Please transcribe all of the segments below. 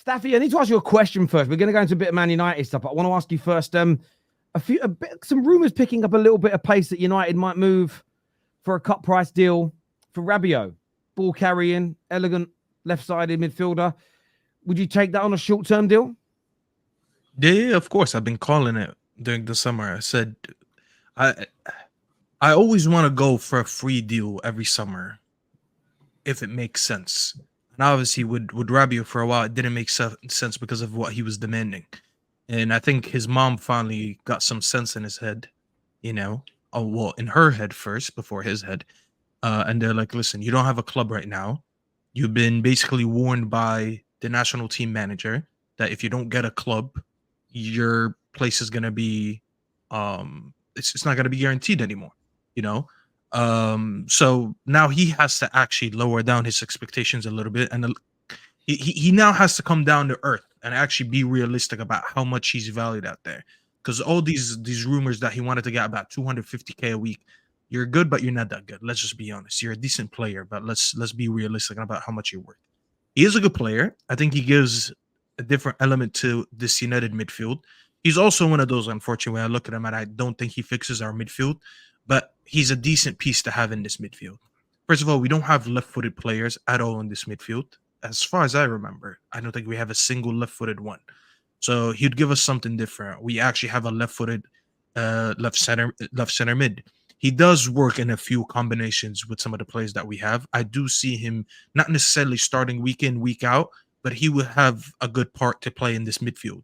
Staffy, I need to ask you a question first. We're going to go into a bit of Man United stuff, but I want to ask you first. Some rumours picking up a little bit of pace that United might move for a cut price deal for Rabiot, ball carrying, elegant, left-sided midfielder. Would you take that on a short-term deal? Yeah, of course. I've been calling it during the summer. I said I always want to go for a free deal every summer if it makes sense. And obviously, with Rabiot for a while, it didn't make sense because of what he was demanding. And I think his mom finally got some sense in his head, well, in her head first before his head. And they're like, listen, you don't have a club right now. You've been basically warned by the national team manager that if you don't get a club, your place is going to be, it's not going to be guaranteed anymore, you know? So now he has to actually lower down his expectations a little bit, and he now has to come down to earth and actually be realistic about how much he's valued out there. Because all these rumors that he wanted to get about 250K a week, you're good, but you're not that good. Let's just be honest. You're a decent player, but let's be realistic about how much you're worth. He is a good player. I think he gives a different element to this United midfield. He's also one of those, unfortunately, when I look at him and I don't think he fixes our midfield, but he's a decent piece to have in this midfield. First of all, we don't have left-footed players at all in this midfield. As far as I remember, I don't think we have a single left-footed one. So he'd give us something different. We actually have a left-footed left center mid. He does work in a few combinations with some of the players that we have. I do see him not necessarily starting week in, week out, but he would have a good part to play in this midfield.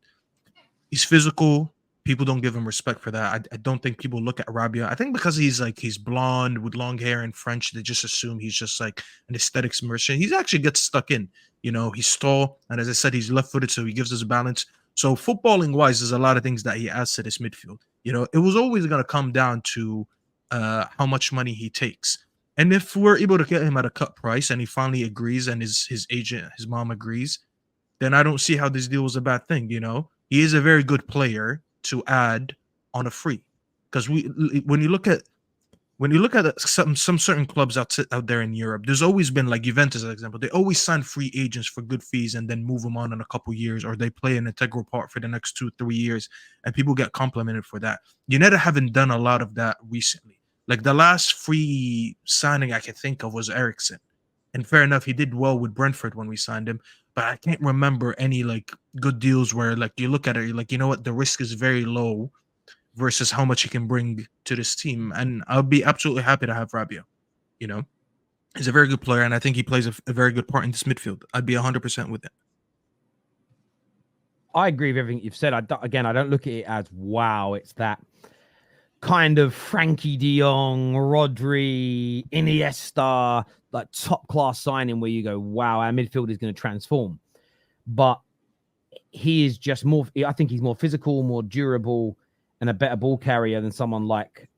He's physical. People don't give him respect for that. I don't think people look at Rabiot. I think because he's blonde with long hair and French, they just assume he's just like an aesthetics merchant. He actually gets stuck in. He's tall, and as I said, he's left-footed, so he gives us a balance. So footballing-wise, there's a lot of things that he adds to this midfield. It was always going to come down to how much money he takes. And if we're able to get him at a cut price and he finally agrees and his agent, his mom agrees, then I don't see how this deal is a bad thing. He is a very good player to add on a free, because when you look at some certain clubs out there in Europe, there's always been, like Juventus, for example, they always sign free agents for good fees and then move them on in a couple years, or they play an integral part for the next 2-3 years, and people get complimented for that. United haven't done a lot of that recently. Like the last free signing I can think of was Eriksen, and fair enough, he did well with Brentford when we signed him. But I can't remember any like good deals where like you look at it, you're like, you know what, the risk is very low versus how much he can bring to this team. And I'll be absolutely happy to have Rabiot. He's a very good player, and I think he plays a very good part in this midfield. I'd be 100% with it. I agree with everything you've said. I don't look at it as, wow, it's that kind of Frankie de Jong, Rodri, Iniesta, like top-class signing where you go, wow, our midfield is going to transform. But he is just more, I think he's more physical, more durable, and a better ball carrier than someone like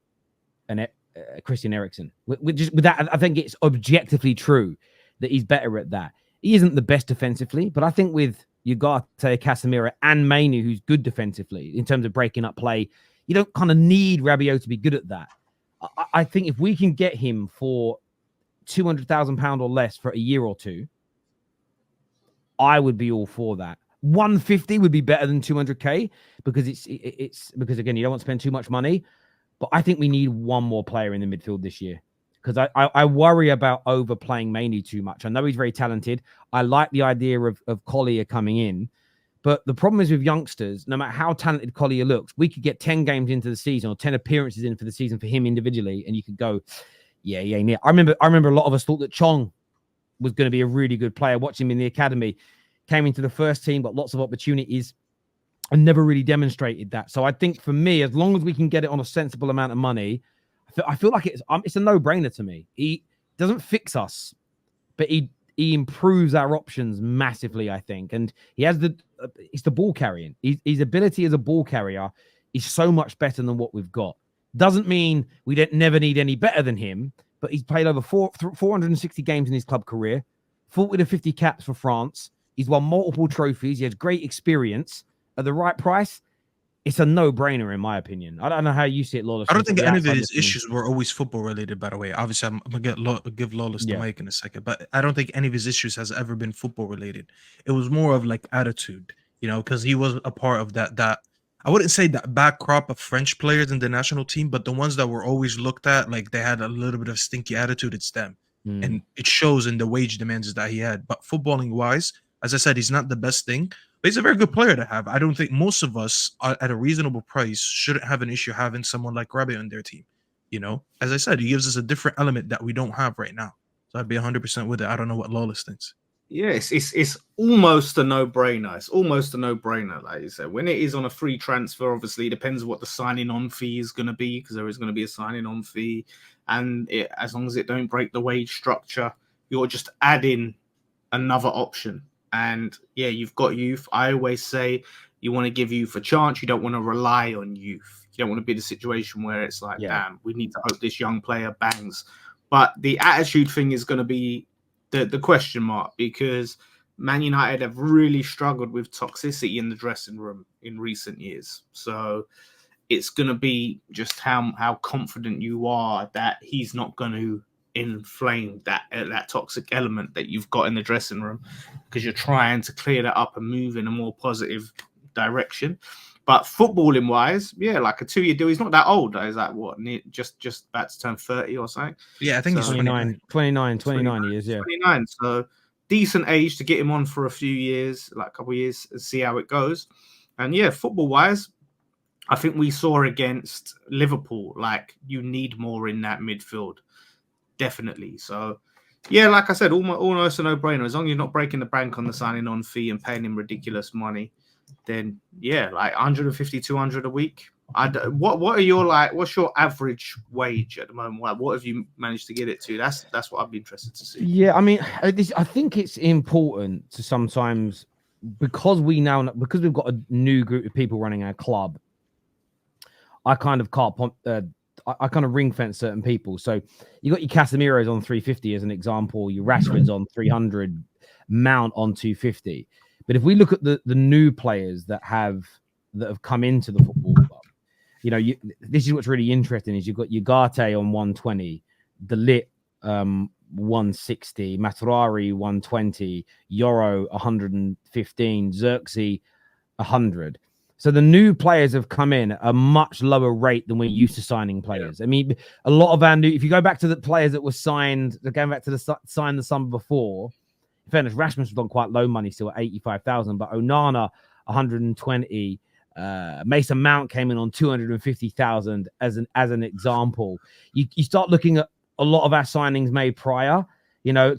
Christian Eriksen. With that, I think it's objectively true that he's better at that. He isn't the best defensively, but I think with Ugarte, Casemiro, and Mainu, who's good defensively in terms of breaking up play, you don't kind of need Rabiot to be good at that. I think if we can get him for £200,000 or less for a year or two, I would be all for that. 150 would be better than 200K because it's because, again, you don't want to spend too much money. But I think we need one more player in the midfield this year, because I worry about overplaying Mainu too much. I know he's very talented. I like the idea of Collier coming in. But the problem is with youngsters, no matter how talented Collier looks, we could get 10 games into the season or 10 appearances in for the season for him individually, and you could go, yeah. I remember a lot of us thought that Chong was going to be a really good player. Watching him in the academy, came into the first team, got lots of opportunities, and never really demonstrated that. So I think for me, as long as we can get it on a sensible amount of money, I feel like it's a no-brainer to me. He doesn't fix us, but he improves our options massively, I think. And he has it's the ball carrying. His ability as a ball carrier is so much better than what we've got. Doesn't mean we don't never need any better than him, but he's played over 460 games in his club career, 40 to 50 caps for France. He's won multiple trophies. He has great experience. At the right price, it's a no-brainer in my opinion. I don't know how you see it, Lawless. I From don't sort think of the any of outside his looking in. issues were always football related. By the way, obviously, I'm gonna give Lawless the Yeah. mic in a second, but I don't think any of his issues has ever been football related. It was more of like attitude, because he was a part of that. I wouldn't say that bad crop of French players in the national team, but the ones that were always looked at like they had a little bit of stinky attitude. It's them, Mm. and it shows in the wage demands that he had. But footballing wise, as I said, he's not the best thing. But he's a very good player to have. I don't think most of us at a reasonable price shouldn't have an issue having someone like Rabiot on their team. As I said, he gives us a different element that we don't have right now. So I'd be 100% with it. I don't know what Lawless thinks. Yes, it's almost a no-brainer. It's almost a no-brainer, like you said. When it is on a free transfer, obviously, it depends what the signing-on fee is going to be, because there is going to be a signing-on fee. And as long as it don't break the wage structure, you're just adding another option. And yeah, you've got youth. I always say you want to give youth a chance. You don't want to rely on youth. You don't want to be in a situation where it's like, damn, we need to hope this young player bangs. But the attitude thing is going to be the question mark, because Man United have really struggled with toxicity in the dressing room in recent years. So it's going to be just how confident you are that he's not going to inflame that toxic element that you've got in the dressing room, because you're trying to clear that up and move in a more positive direction. But footballing wise, yeah, like a 2-year deal. He's not that old. Is that what? Just about to turn 30 or something? Yeah, I think he's 29. 29 years, yeah. 29. So decent age to get him on for a few years, like a couple of years, and see how it goes. And yeah, football wise, I think we saw against Liverpool, like you need more in that midfield. Definitely. So yeah, like I said, almost a no-brainer. As long as you're not breaking the bank on the signing on fee and paying him ridiculous money, then yeah, like 150, 200 a week. What are your what's your average wage at the moment? What have you managed to get it to? That's what I'd be interested to see. Yeah, I mean, I think it's important to sometimes, because we've got a new group of people running our club. I kind of I kind of ring fence certain people. So you got your Casemiro's on 350 as an example, your Rashford's on 300, Mount on 250. But if we look at the new players that have come into the football club, this is what's really interesting is you've got Ugarte on 120, Delit 160, Matarari 120, Yoro 115, Xerxes 100. So the new players have come in at a much lower rate than we're used to signing players. Yeah. I mean, a lot of our new, if you go back to the players that were signed, going back to the signed the summer before, in fairness, Rasmus was on quite low money, still at 85,000, but Onana 120. Mason Mount came in on 250,000 as an example. You start looking at a lot of our signings made prior.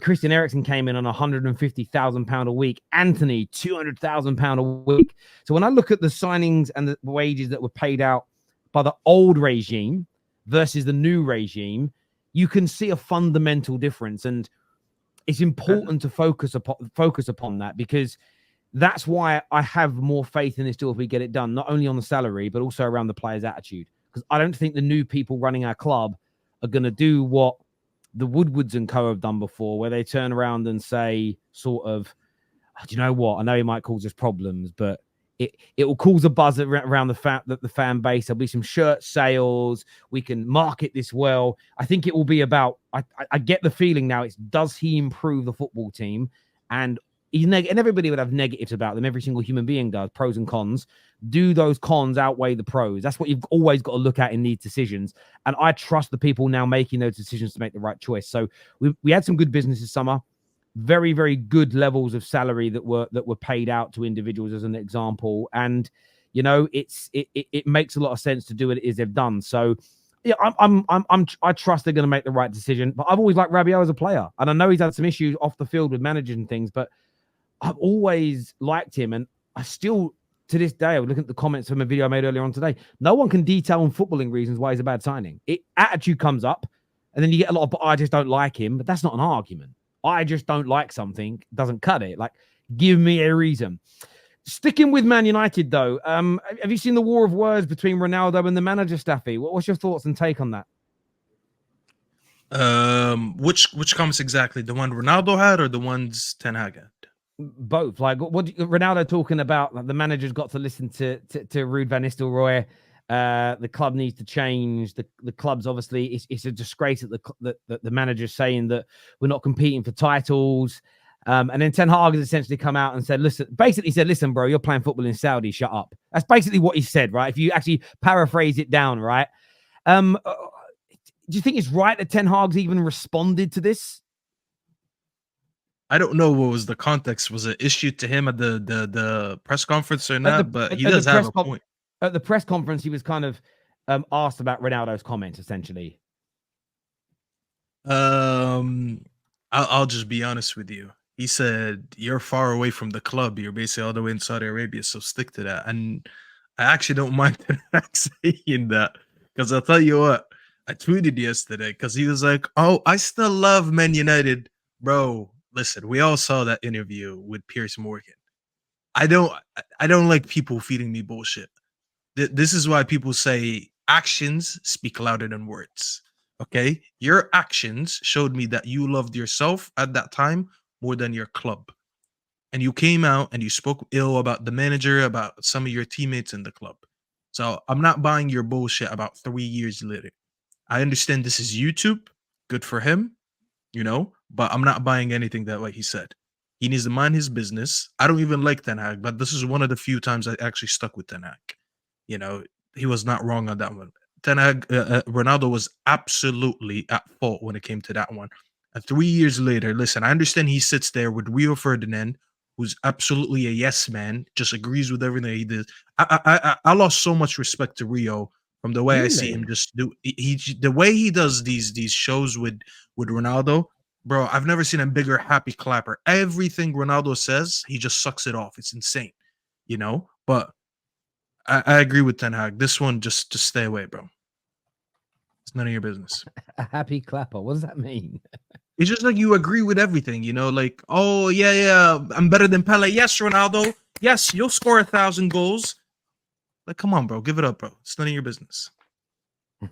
Christian Eriksen came in on £150,000 a week. Anthony, £200,000 a week. So when I look at the signings and the wages that were paid out by the old regime versus the new regime, you can see a fundamental difference. And it's important to focus upon that, because that's why I have more faith in this deal if we get it done, not only on the salary, but also around the players' attitude. Because I don't think the new people running our club are going to do what the Woodwards and co have done before, where they turn around and say sort of, oh, do you know what? I know it might cause us problems, but it will cause a buzz around the fact that the fan base. There'll be some shirt sales. We can market this well. I think it will be about, I get the feeling now, it's does he improve the football team? And and everybody would have negatives about them. Every single human being does, pros and cons. Do those cons outweigh the pros? That's what you've always got to look at in these decisions. And I trust the people now making those decisions to make the right choice. So we had some good business this summer. Very, very good levels of salary that were paid out to individuals as an example. And, it makes a lot of sense to do it as they've done. So yeah, I trust they're going to make the right decision. But I've always liked Rabiot as a player. And I know he's had some issues off the field with managers and things, but I've always liked him, and I still, to this day, I was looking at the comments from a video I made earlier on today. No one can detail on footballing reasons why he's a bad signing. Attitude comes up, and then you get a lot of, I just don't like him, but that's not an argument. I just don't like something, doesn't cut it. Like, give me a reason. Sticking with Man United, though, have you seen the war of words between Ronaldo and the manager, Staffy? What's your thoughts and take on that? Which comments exactly? The one Ronaldo had or the ones Ten Hag had? Both. Like, what Ronaldo talking about? Like, the manager's got to listen to Ruud van Nistelrooy. The club needs to change. The club's obviously it's a disgrace that the manager's saying that we're not competing for titles. And then Ten Hag has essentially come out and said, listen, bro, you're playing football in Saudi. Shut up. That's basically what he said, right? If you actually paraphrase it down, right? Do you think it's right that Ten Hag's even responded to this? I don't know what was the context. Was it issued to him at the press conference or not? But he does have a point. At the press conference, he was kind of asked about Ronaldo's comments, essentially. I'll just be honest with you. He said, "You're far away from the club. You're basically all the way in Saudi Arabia, so stick to that." And I actually don't mind saying that, because I'll tell you what, I tweeted yesterday because he was like, "Oh, I still love Man United, bro." Listen, we all saw that interview with Piers Morgan. I don't like people feeding me bullshit. This is why people say actions speak louder than words. Okay, your actions showed me that you loved yourself at that time more than your club, and you came out and you spoke ill about the manager, about some of your teammates in the club. So I'm not buying your bullshit about 3 years later. I understand this is YouTube, good for him, but I'm not buying anything that, like he said. He needs to mind his business. I don't even like Ten Hag, but this is one of the few times I actually stuck with Ten Hag. He was not wrong on that one. Ten Hag, Ronaldo was absolutely at fault when it came to that one. And 3 years later, listen, I understand he sits there with Rio Ferdinand, who's absolutely a yes man, just agrees with everything he did. I lost so much respect to Rio from the way I see him just do. The way he does these shows with Ronaldo, bro. I've never seen a bigger happy clapper. Everything Ronaldo says, he just sucks it off. It's insane, But I agree with Ten Hag. This one, just stay away, bro. It's none of your business. A happy clapper. What does that mean? It's just like you agree with everything, like, oh, yeah, I'm better than Pele. Yes, Ronaldo. Yes, you'll score 1,000 goals. Like, come on, bro. Give it up, bro. It's none of your business.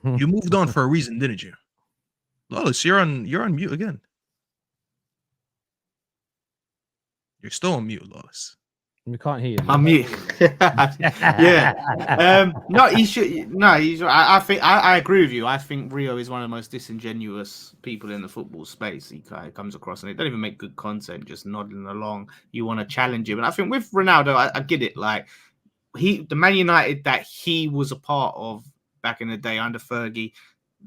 You moved on for a reason, didn't you? Lawless, you're on mute again. You're still on mute, Lawless. We can't hear you. I'm mute. Yeah. No, he should. No, he's. I think I agree with you. I think Rio is one of the most disingenuous people in the football space. He kind of comes across, and he don't even make good content, just nodding along. You want to challenge him, and I think with Ronaldo, I get it. Like the Man United that he was a part of back in the day under Fergie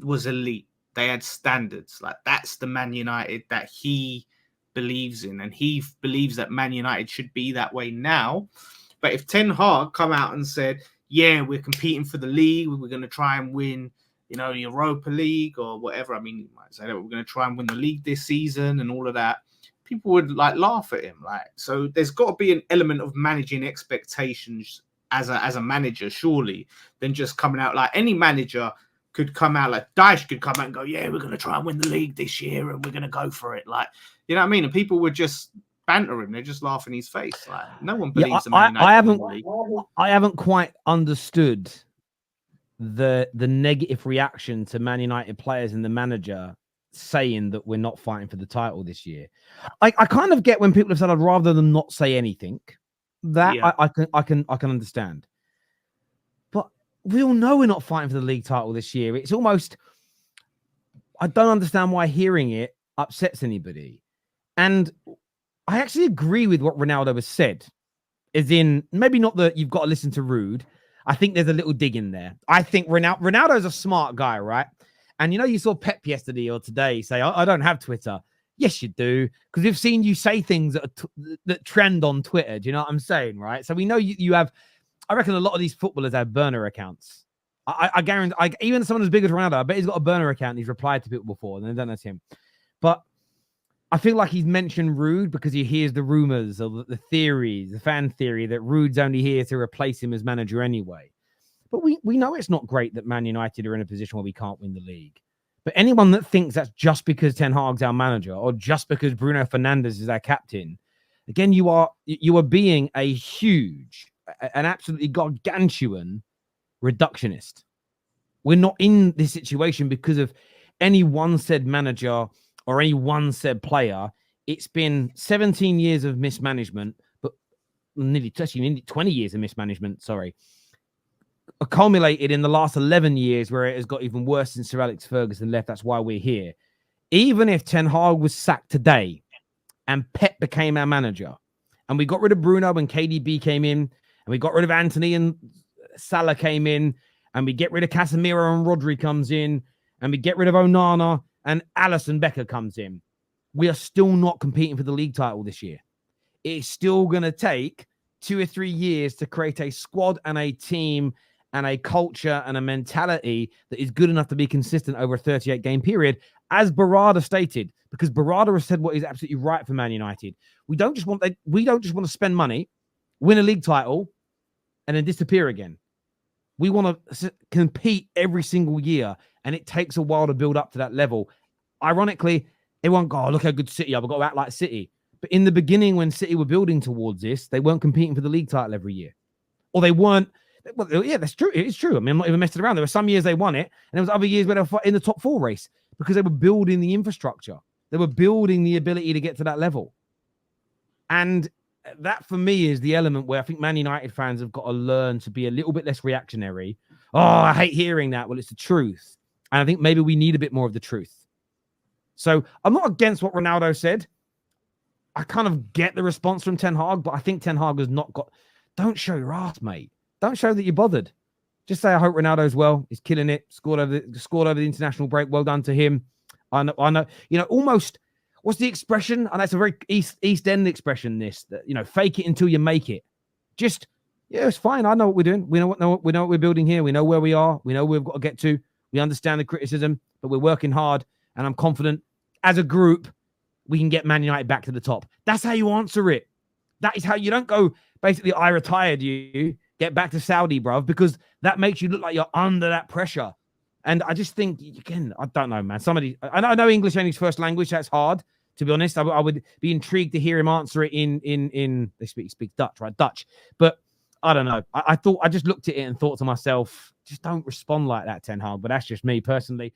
was elite. They had standards. Like that's the Man United that he believes in, and he believes that Man United should be that way now. But if Ten Hag come out and said, yeah, we're competing for the league, we're going to try and win, the Europa League or whatever. I mean, he might say that we're going to try and win the league this season and all of that. People would laugh at him. So there's got to be an element of managing expectations as a manager, surely, than just coming out like any manager could come out, like Daesh could come out and go, yeah, we're going to try and win the league this year and we're going to go for it. Like, you know what I mean? And people would just banter him. They just laugh in his face. Like, no one believes the Man United. I haven't quite understood the negative reaction to Man United players and the manager saying that we're not fighting for the title this year. I kind of get when people have said I'd rather them not say anything. That I can understand. But we all know we're not fighting for the league title this year. It's almost, I don't understand why hearing it upsets anybody. And I actually agree with what Ronaldo has said, as in maybe not that you've got to listen to Ruud. I think there's a little dig in there. I think Ronaldo's a smart guy, right? And you saw Pep yesterday or today say, I don't have Twitter. Yes, you do, because we've seen you say things that trend on Twitter. Do you know what I'm saying, right? So we know you have. I reckon a lot of these footballers have burner accounts. I guarantee. Even someone as big as Ronaldo, I bet he's got a burner account. And he's replied to people before, and they don't know it's him. But I feel like he's mentioned Ruud because he hears the rumors or the theories, the fan theory that Ruud's only here to replace him as manager anyway. But we know it's not great that Man United are in a position where we can't win the league. But anyone that thinks that's just because Ten Hag's our manager or just because Bruno Fernandes is our captain, again, you are being a huge, an absolutely gargantuan reductionist. We're not in this situation because of any one said manager or any one said player. it's been 17 years of mismanagement, but nearly 20 years of mismanagement, sorry, accumulated in the last 11 years where it has got even worse since Sir Alex Ferguson left. That's why we're here. Even if Ten Hag was sacked today and Pep became our manager and we got rid of Bruno and KDB came in and we got rid of Anthony and Salah came in and we get rid of Casemiro and Rodri comes in and we get rid of Onana and Alisson Becker comes in, we are still not competing for the league title this year. It's still going to take 2 or 3 years to create a squad and a team and a culture and a mentality that is good enough to be consistent over a 38-game period, as Barada stated, because Barada has said what is absolutely right for Man United. We don't just want to spend money, win a league title, and then disappear again. We want to compete every single year, and it takes a while to build up to that level. Ironically, everyone go, oh, look how good City are. We've got to act like City. But in the beginning, when City were building towards this, they weren't competing for the league title every year. Or they weren't. Well, yeah, that's true. It's true. I mean, I'm not even messing around. There were some years they won it, and there was other years where they were in the top 4 race because they were building the infrastructure. They were building the ability to get to that level. And that, for me, is the element where I think Man United fans have got to learn to be a little bit less reactionary. Oh, I hate hearing that. Well, it's the truth. And I think maybe we need a bit more of the truth. So I'm not against what Ronaldo said. I kind of get the response from Ten Hag, but I think Ten Hag has not got... Don't show your ass, mate. Don't show that you're bothered. Just say, I hope Ronaldo's well. He's killing it. Scored over the international break. Well done to him. I know. You know, almost... What's the expression? And that's a very East End expression, this. That, you know, fake it until you make it. Just, yeah, it's fine. I know what we're doing. We know what we're building here. We know where we are. We know where we've got to get to. We understand the criticism, but we're working hard. And I'm confident, as a group, we can get Man United back to the top. That's how you answer it. That is how you don't go, basically, I retired you, get back to Saudi, bruv, because that makes you look like you're under that pressure. And I just think, again, I don't know, man. I know English ain't his first language. That's hard, to be honest. I would be intrigued to hear him answer it in they speak Dutch, right? Dutch. But I don't know. I just looked at it and thought to myself, just don't respond like that, Ten Hag. But that's just me personally.